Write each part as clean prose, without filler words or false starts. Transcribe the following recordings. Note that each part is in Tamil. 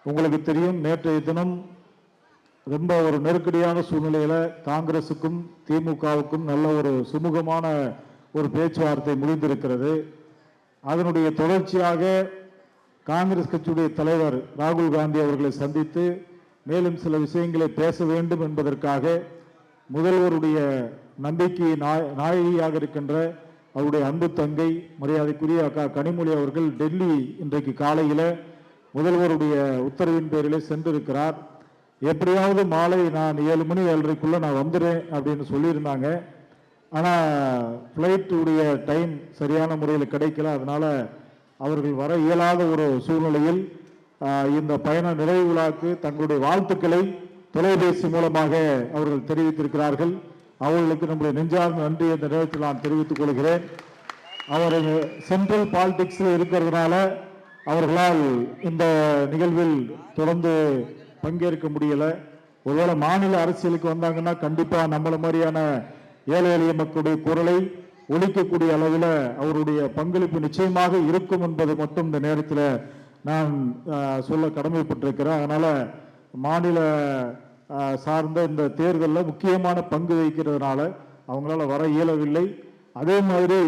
உங்களுக்கு தெரியும், நேற்றைய தினம் ரொம்ப ஒரு நெருக்கடியான சூழ்நிலையில காங்கிரசுக்கும் திமுகவுக்கும் நல்ல ஒரு சுமூகமான ஒரு பேச்சுவார்த்தை முடிந்திருக்கிறது. அதனுடைய தொடர்ச்சியாக காங்கிரஸ் கட்சியுடைய தலைவர் ராகுல் காந்தி அவர்களை சந்தித்து மேலும் சில விஷயங்களை பேச வேண்டும் என்பதற்காக முதல்வருடைய நம்பிக்கை நாயகியாக இருக்கின்ற அவருடைய அன்பு தங்கை மரியாதைக்குரிய அக்கா கனிமொழி அவர்கள் டெல்லி இன்றைக்கு காலையில் முதல்வருடைய உத்தரவின் பேரில் சென்றிருக்கிறார். எப்படியாவது மாலை நான் 7 மணி 7:30க்குள்ள நான் வந்துடுறேன் அப்படின்னு சொல்லியிருந்தாங்க. ஆனால் ஃப்ளைட்டுடைய டைம் சரியான முறையில் கிடைக்கல. அதனால அவர்கள் வர இயலாத ஒரு சூழ்நிலையில் இந்த பயண நிறைவு விழாக்கு தங்களுடைய வாழ்த்துக்களை தொலைபேசி மூலமாக அவர்கள் தெரிவித்திருக்கிறார்கள். அவர்களுக்கு நம்முடைய நெஞ்சார்ந்த நன்றி இந்த நேரத்தில் நான் தெரிவித்துக் கொள்கிறேன். அவர் சென்ட்ரல் பாலிடிக்ஸில் இருக்கிறதுனால அவர்களால் இந்த நிகழ்வில் தொடர்ந்து பங்கேற்க முடியல. ஒருவேளை மாநில அரசியலுக்கு வந்தாங்கன்னா கண்டிப்பா நம்மள மாதிரியான ஏழை எளிய மக்களுடைய குரலை ஒழிக்கக்கூடிய அளவில் அவருடைய பங்களிப்பு நிச்சயமாக இருக்கும் என்பது மட்டும் இந்த நேரத்தில் நான் சொல்ல கடமைப்பட்டிருக்கிறேன். அதனால மாநில சார்ந்த இந்த தேர்தலில் முக்கியமான பங்கு வகிக்கிறதுனால அவங்களால வர இயலவில்லை. அதே மாதிரி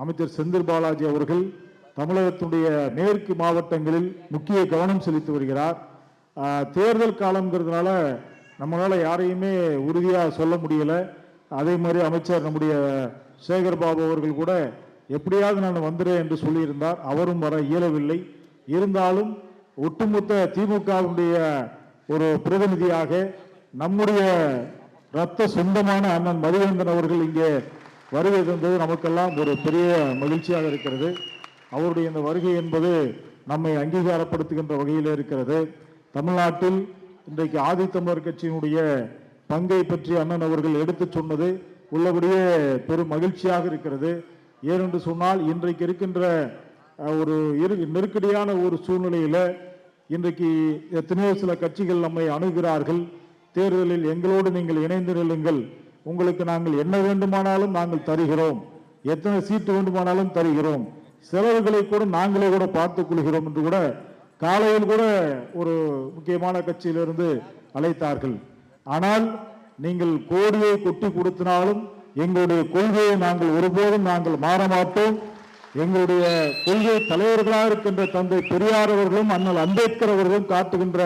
அமைச்சர் செந்தில் பாலாஜி அவர்கள் தமிழகத்துடைய மேற்கு மாவட்டங்களில் முக்கிய கவனம் செலுத்தி வருகிறார். தேர்தல் காலங்கிறதுனால நம்மளால யாரையுமே உறுதியாக சொல்ல முடியல. அதே மாதிரி அமைச்சர் நம்முடைய சேகர் பாபு அவர்கள் கூட எப்படியாவது நான் வந்துடுறேன் என்று சொல்லியிருந்தார். அவரும் வர இயலவில்லை. இருந்தாலும் ஒட்டுமொத்த திமுகவுடைய ஒரு பிரதிநிதியாக நம்முடைய இரத்த சொந்தமான அண்ணன் மதிவேந்தன் அவர்கள் இங்கே வருகை தந்தது நமக்கெல்லாம் ஒரு பெரிய மகிழ்ச்சியாக இருக்கிறது. அவருடைய இந்த வருகை என்பது நம்மை அங்கீகாரப்படுத்துகின்ற வகையில் இருக்கிறது. தமிழ்நாட்டில் இன்றைக்கு ஆதித்தமிழர் கட்சியினுடைய பங்கை பற்றி அண்ணன் அவர்கள் எடுத்து சொன்னது உள்ளபடியே பெரும் மகிழ்ச்சியாக இருக்கிறது. ஏனென்று சொன்னால் இன்றைக்கு இருக்கின்ற ஒரு நெருக்கடியான ஒரு சூழ்நிலையில் இன்றைக்கு எத்தனையோ சில கட்சிகள் நம்மை அணுகிறார்கள். தேர்தலில் எங்களோடு நீங்கள் இணைந்து நில்லுங்கள், உங்களுக்கு நாங்கள் என்ன வேண்டுமானாலும் நாங்கள் தருகிறோம், எத்தனை சீட்டு வேண்டுமானாலும் தருகிறோம், செலவுகளை கூட நாங்களே கூட பார்த்துக் கொள்கிறோம் என்று கூட காலையில் கூட ஒரு முக்கியமான கட்சியிலிருந்து அழைத்தார்கள். ஆனால் நீங்கள் கோடியை கொட்டி கொடுத்தினாலும் எங்களுடைய கொள்கையை நாங்கள் ஒருபோதும் நாங்கள் மாற மாட்டோம். எங்களுடைய கொள்கை தலைவர்களாக இருக்கின்ற தந்தை பெரியார் அவர்களும் அண்ணல் அம்பேத்கர் அவர்களும் காட்டுகின்ற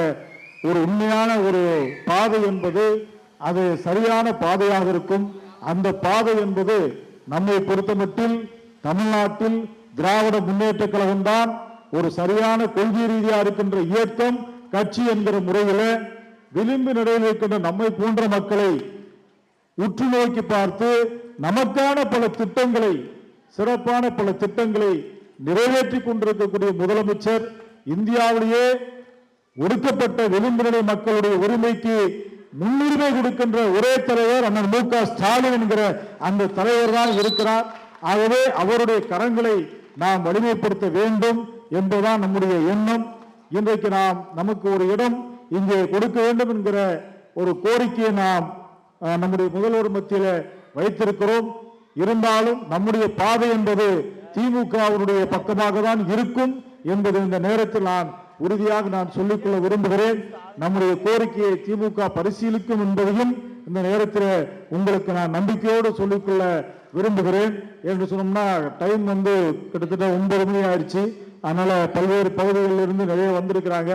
ஒரு உண்மையான ஒரு பாதை என்பது அது சரியான பாதையாக இருக்கும். அந்த பாதை என்பது நம்மை பொறுத்தமட்டில் தமிழ்நாட்டில் திராவிட முன்னேற்ற கழகம் தான் ஒரு சரியான கொள்கை ரீதியாக இருக்கின்ற இயக்கம் கட்சி என்கிற முறையில் விளிம்பு நிலையில் இருக்கின்ற நம்மை போன்ற மக்களை உற்று நோக்கி பார்த்து நமக்கான பல திட்டங்களை, சிறப்பான பல திட்டங்களை நிறைவேற்றி கொண்டிருக்கக்கூடிய முதலமைச்சர், இந்தியாவிலேயே ஒடுக்கப்பட்ட விளிம்பு நிலை மக்களுடைய உரிமைக்கு முன்னுரிமை கொடுக்கின்ற ஒரே தலைவர் அண்ணன் மு க ஸ்டாலின் என்கிற அந்த தலைவர் தான் இருக்கிறார். ஆகவே அவருடைய கரங்களை நாம் வலிமைப்படுத்த வேண்டும் என்பதுதான் நம்முடைய எண்ணம். இன்றைக்கு நமக்கு ஒரு இடம் இங்கே கொடுக்க வேண்டும் என்கிற ஒரு கோரிக்கையை நாம் நம்முடைய முதல்வர் மத்தியில் வைத்திருக்கிறோம். இருந்தாலும் நம்முடைய பாதை என்பது திமுகவினுடைய பக்கமாக தான் இருக்கும் என்பது இந்த நேரத்தில் நான் உறுதியாக சொல்லிக்கொள்ள விரும்புகிறேன். நம்முடைய கோரிக்கையை திமுக பரிசீலிக்கும் என்பதையும் இந்த நேரத்தில் உங்களுக்கு நான் நம்பிக்கையோடு சொல்லிக்கொள்ள விரும்புகிறேன். என்று சொன்னோம்னா டைம் கிட்டத்தட்ட 9 மணி ஆயிடுச்சு. அதனால பல்வேறு பகுதிகளில் இருந்து நிறைய வந்திருக்கிறாங்க.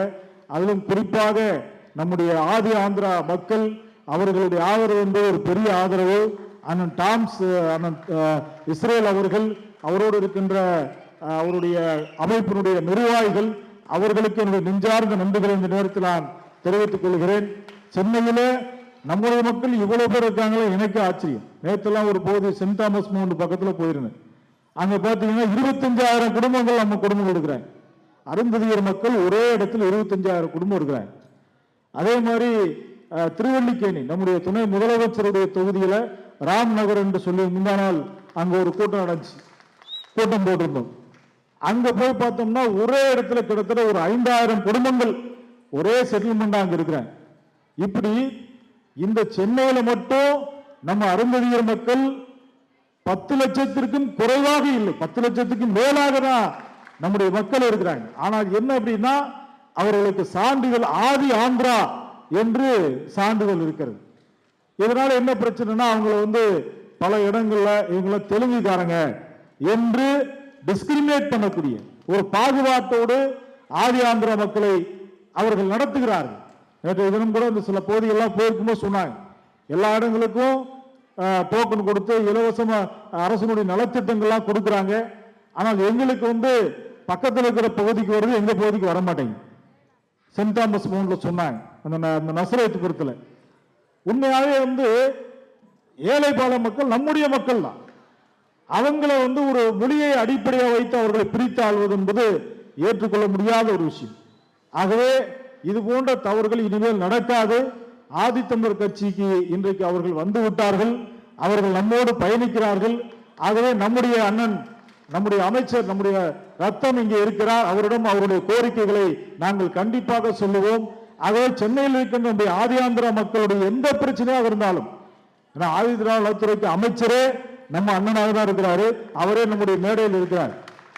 அதிலும் குறிப்பாக நம்முடைய ஆதி ஆந்திரா மக்கள், அவர்களுடைய ஆதரவு என்பது ஒரு பெரிய ஆதரவு. அண்ணன் டாம்ஸ், அண்ணன் இஸ்ரேல் அவர்கள், அவரோடு இருக்கின்ற அவருடைய அமைப்பினுடைய நிர்வாகிகள், அவர்களுக்கு என்னுடைய நெஞ்சார்ந்த நன்றிகளை இந்த நேரத்தில் நான் தெரிவித்துக் கொள்கிறேன். சென்னையில நம்முடைய மக்கள் இவ்வளவு பேர் இருக்காங்களே, எனக்கு ஆச்சரியம். நேற்றெல்லாம் ஒரு போது சென்ட் தாமஸ் மவுண்ட் பக்கத்தில் போயிருந்தேன். அங்க பாத்தீங்கன்னா 25,000 குடும்பங்கள் நம்ம குடும்பங்கள் இருக்கிறாங்க. அருந்ததியர் மக்கள் ஒரே இடத்துல 25,000 குடும்பம் இருக்கிறாங்க. அதே மாதிரி திருவல்லிக்கேணி நம்முடைய துணை முதலமைச்சருடைய தொகுதியில ராம் நகர் என்று சொல்லி முந்தா நாள் அங்க ஒரு கூட்டம் நடந்துச்சு, கூட்டம் போட்டிருந்தோம். அங்க போய் பார்த்தோம்னா ஒரே இடத்துல கிட்டத்தட்ட ஒரு 5,000 குடும்பங்கள் ஒரே செட்டில்மெண்ட் அங்க இருக்கிறாங்க. இப்படி இந்த சென்னையில மட்டும் நம்ம அருந்ததியர் மக்கள் 10 லட்சத்திற்கும் குறைவாக இல்லை, 10 லட்சத்துக்கும் மேலாக தான் நம்முடைய மக்கள் இருக்கிறாங்க. ஆனால் என்ன அப்படின்னா அவர்களுக்கு சான்றிதழ் ஆதி ஆந்திரா என்று சான்றிதழ் இருக்கிறது. இதனால என்ன பிரச்சனைனா அவங்களை பல இடங்கள்ல இவங்கள தெலுங்குக்காரங்க என்று டிஸ்கிரிமினேட் பண்ணக்கூடிய ஒரு பாகுபாட்டோடு ஆதி ஆந்திரா மக்களை அவர்கள் நடத்துகிறார்கள். நேற்று தினம் கூட இந்த சில பகுதிகள்லாம் போயிருக்கும்போது சொன்னாங்க, எல்லா இடங்களுக்கும் டோக்கன் கொடுத்து இலவசமா அரசனுடைய நலத்திட்டங்கள்லாம் கொடுக்குறாங்க. ஆனால் எங்களுக்கு பக்கத்தில் இருக்கிற பகுதிக்கு வருது, எங்க பகுதிக்கு வர மாட்டேங்குது. சென்ட் தாமஸ் மவுண்ட்ல சொன்னாங்க அந்த நசரேத்துபுரத்தில். உண்மையாகவே ஏழை பால மக்கள் நம்முடைய மக்கள் தான். அவங்களை ஒரு மொழியை அடிப்படையாக வைத்து அவர்களை பிரித்து ஆள்வது என்பது ஏற்றுக்கொள்ள முடியாத ஒரு விஷயம். ஆகவே இது போன்ற தவறுகள் இனிமேல் நடக்காது. ஆதித்தமிழர் கட்சிக்கு இன்றைக்கு அவர்கள் வந்து விட்டார்கள், அவர்கள் நம்மோடு பயணிக்கிறார்கள். ஆகவே நம்முடைய அண்ணன், நம்முடைய அமைச்சர், நம்முடைய ரத்தம் இங்கே இருக்கிறார். அவரிடம் அவருடைய கோரிக்கைகளை நாங்கள் கண்டிப்பாக சொல்லுவோம். ஆகவே சென்னையில் இருக்கின்ற நம்முடைய ஆதி ஆந்திரா மக்களுடைய எந்த பிரச்சனையாக இருந்தாலும், ஆதி திராவிட நலத்துறைக்கு அமைச்சரே நம்ம அண்ணனாக தான் இருக்கிறாரு, அவரே நம்முடைய மேடையில் இருக்கிறார்.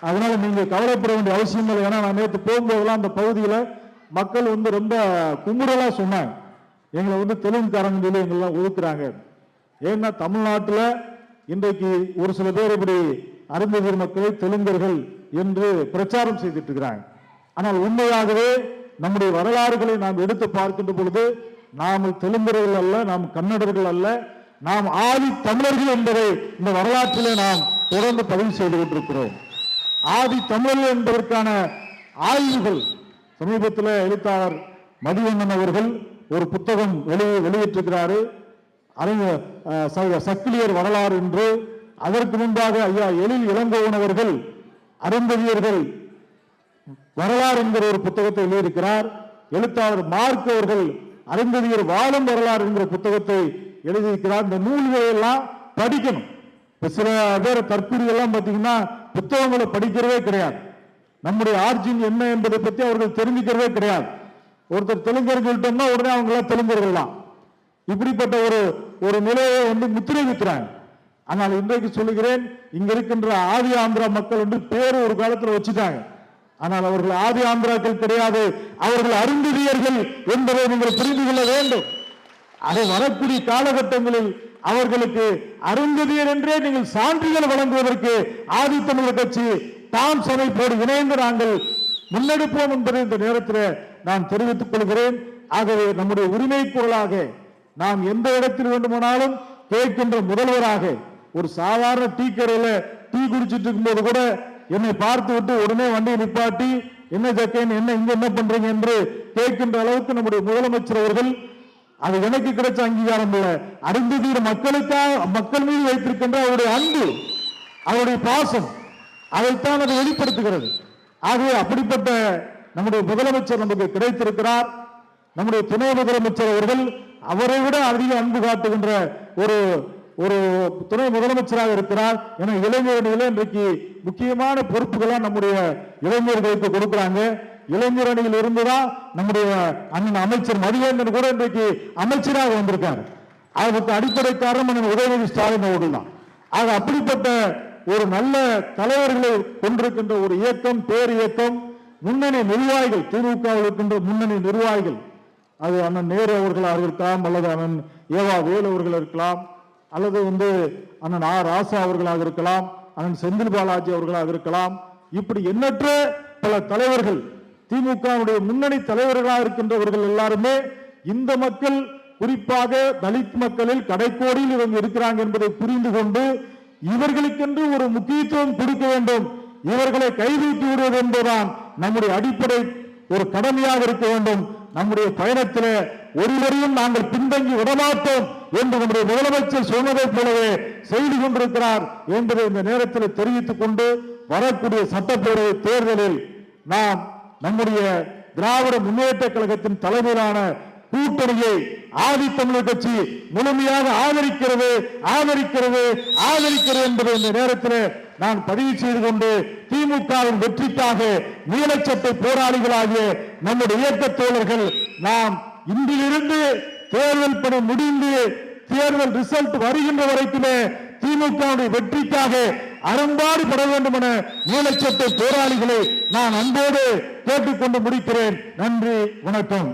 அதனால நீங்க கவலைப்பட வேண்டிய அவசியம் இல்லை. ஏன்னா நான் நேற்று போகும்போதெல்லாம் அந்த பகுதியில் மக்கள் ரொம்ப குமுறலா சொன்னாங்க, எங்களை தெலுங்குக்காரங்க சொல்லி எங்கெல்லாம் ஒதுக்குறாங்க. ஏன்னா தமிழ்நாட்டில் இன்றைக்கு ஒரு சில பேர் இப்படி அருந்ததியர் மக்களை தெலுங்கர்கள் என்று பிரச்சாரம் செய்துட்டு இருக்கிறாங்க. ஆனால் உண்மையாகவே நம்முடைய வரலாறுகளை நாம் எடுத்து பார்க்கின்ற பொழுது நாம் தெலுங்கர்கள் அல்ல, நாம் கன்னடர்கள் அல்ல, நாம் ஆதி தமிழர்கள் என்பதை இந்த வரலாற்றிலே நாம் தொடர்ந்து பதிவு செய்து கொண்டிருக்கிறோம். ஆதி தமிழர்கள் என்பதற்கான ஆய்வுகள் சமீபத்தில் எழுத்தாளர் மதிவண்ணன் அவர்கள் ஒரு புத்தகம் வெளியிட்டிருக்கிறாரு, சக்கிலியர் வரலாறு என்று. அதற்கு முன்பாக ஐயா எழில் இளங்கோவன் அவர்கள் அருந்ததியர்கள் வரலாறு என்கிற ஒரு புத்தகத்தை எழுதியிருக்கிறார். எழுத்தாளர் மார்க் அவர்கள் அருந்ததியர் வாழும் வரலாறு என்கிற புத்தகத்தை எழுதியிருக்கிறார். இந்த நூல்களை எல்லாம் படிக்கணும். இப்ப சில பேர் தற்கூரி எல்லாம் பார்த்தீங்கன்னா புத்தகங்களை படிக்கிறதே கிடையாது. நம்முடைய ஆர்ஜின் என்ன என்பதை பற்றி அவர்கள் தெரிஞ்சுக்கிறதே கிடையாது. ஒருத்தர் தெலுங்கர் சொல்லிட்டோம்னா உடனே அவங்க எல்லாம் தெலுங்கர்கள் தான். இப்படிப்பட்ட ஒரு நிலையை முத்திரை வைக்கிறாங்க. ஆனால் இன்றைக்கு சொல்லுகிறேன், இங்க இருக்கின்ற ஆதி ஆந்திரா மக்கள் என்று பேரு ஒரு காலத்தில் வச்சுட்டாங்க. ஆனால் அவர்கள் ஆதி ஆந்திராக்கள் கிடையாது, அவர்கள் அருந்ததியர்கள் என்பதை நீங்கள் புரிந்து கொள்ள வேண்டும். அதை வரக்கூடிய காலகட்டங்களில் அவர்களுக்கு அருந்ததியர் என்றே நீங்கள் சான்றிதழ் வழங்குவதற்கு ஆதி தமிழர் கட்சி தாம் சமைப்போடு இணைந்து நாங்கள் முன்னெடுப்போம் என்பதை இந்த நேரத்தில் நான் தெரிவித்துக் கொள்கிறேன். ஆகவே நம்முடைய உரிமை குரலாக நாம் எந்த இடத்தில் வேண்டுமானாலும் கேட்கின்ற முதல்வராக, ஒரு சாதாரண டீ கடையில டீ குடிச்சிட்டு இருக்கும்போது கூட என்னை பார்த்து விட்டு உடனே வண்டியை நிப்பாட்டி என்ன ஜக்கேன் என்ன இங்க என்ன பண்றீங்க என்று கேட்கின்ற அளவுக்கு நம்முடைய முதலமைச்சர் அவர்கள், அது எனக்கு கிடைச்ச அங்கீகாரம் இல்ல, அருந்ததியர் மக்கள் மீது வைத்திருக்கின்ற அவருடைய அன்பு, அவருடைய பாசம், அதைத்தான் அது வெளிப்படுத்துகிறது. ஆகவே அப்படிப்பட்ட நம்முடைய முதலமைச்சர் நமக்கு கிடைத்திருக்கிறார். நம்முடைய துணை முதலமைச்சர் அவர்கள் அவரை விட அதிக அன்பு காட்டுகின்ற ஒரு துணை முதலமைச்சராக இருக்கிறார். என இளைஞரணியில இன்றைக்கு முக்கியமான பொறுப்புகளாக நம்முடைய இளைஞர்களுக்கு கொடுக்கிறாங்க. இளைஞர் அணியில் இருந்துதான் நம்முடைய அண்ணன் அமைச்சர் மதிவேந்தன் கூட இன்றைக்கு அமைச்சராக வந்திருக்காரு. அதுக்கு அடிப்படை காரணம் அண்ணன் உதயநிதி ஸ்டாலின் அவர்கள் தான். ஆக அப்படிப்பட்ட ஒரு நல்ல தலைவர்களை கொண்டிருக்கின்ற ஒரு இயக்கம், பேர் இயக்கம், முன்னணி நிர்வாகிகள், திமுகவில் இருக்கின்ற முன்னணி நிர்வாகிகள், அது அண்ணன் நேரு அவர்களாக இருக்கலாம், அல்லது அண்ணன் ஏவா வேலு அவர்கள் இருக்கலாம், அல்லது அண்ணன் ஆர் ராசா அவர்களாக இருக்கலாம், அண்ணன் செந்தில் பாலாஜி அவர்களாக இருக்கலாம். இப்படி எண்ணற்ற பல தலைவர்கள், திமுகவுடைய முன்னணி தலைவர்களாக இருக்கின்றவர்கள் எல்லாருமே இந்த மக்கள், குறிப்பாக தலித் மக்களில் கடைக்கோடியில் இவங்க இருக்கிறாங்க என்பதை புரிந்து கொண்டு இவர்களுக்கென்று ஒரு முக்கியத்துவம் கொடுக்க வேண்டும், இவர்களை கைதூக்கி விடுவது என்பதுதான் நம்முடைய அடிப்படை ஒரு கடமையாக இருக்க வேண்டும். நம்முடைய பயணத்தில் ஒருவரையும் நாங்கள் பின்தங்கி விடமாட்டோம் என்று நம்முடைய முதலமைச்சர் சொன்னதை போலவே செய்து கொண்டிருக்கிறார் என்பதை இந்த நேரத்தில் தெரிவித்துக் கொண்டு, வரக்கூடிய சட்டப்பேரவை தேர்தலில் நாம் நம்முடைய திராவிட முன்னேற்ற கழகத்தின் தலைமையிலான கூட்டணியை ஆதி தமிழர் கட்சி முழுமையாக ஆதரிக்கிறது என்பதை இந்த நேரத்தில் நான் பதிவு செய்து கொண்டு, திமுகவின் வெற்றிக்காக நீலச்சட்டை போராளிகளாகிய நம்முடைய இயக்க தோழர்கள் நாம் இன்றிலிருந்து தேர்தல் பணி முடிந்து தேர்தல் ரிசல்ட் வருகின்ற வரைக்குமே திமுகவுடைய வெற்றிக்காக அரும்பாடுபட வேண்டும் என நீலச்சட்டை போராளிகளை நான் அன்போடு கேட்டுக்கொண்டு முடிக்கிறேன். நன்றி, வணக்கம்.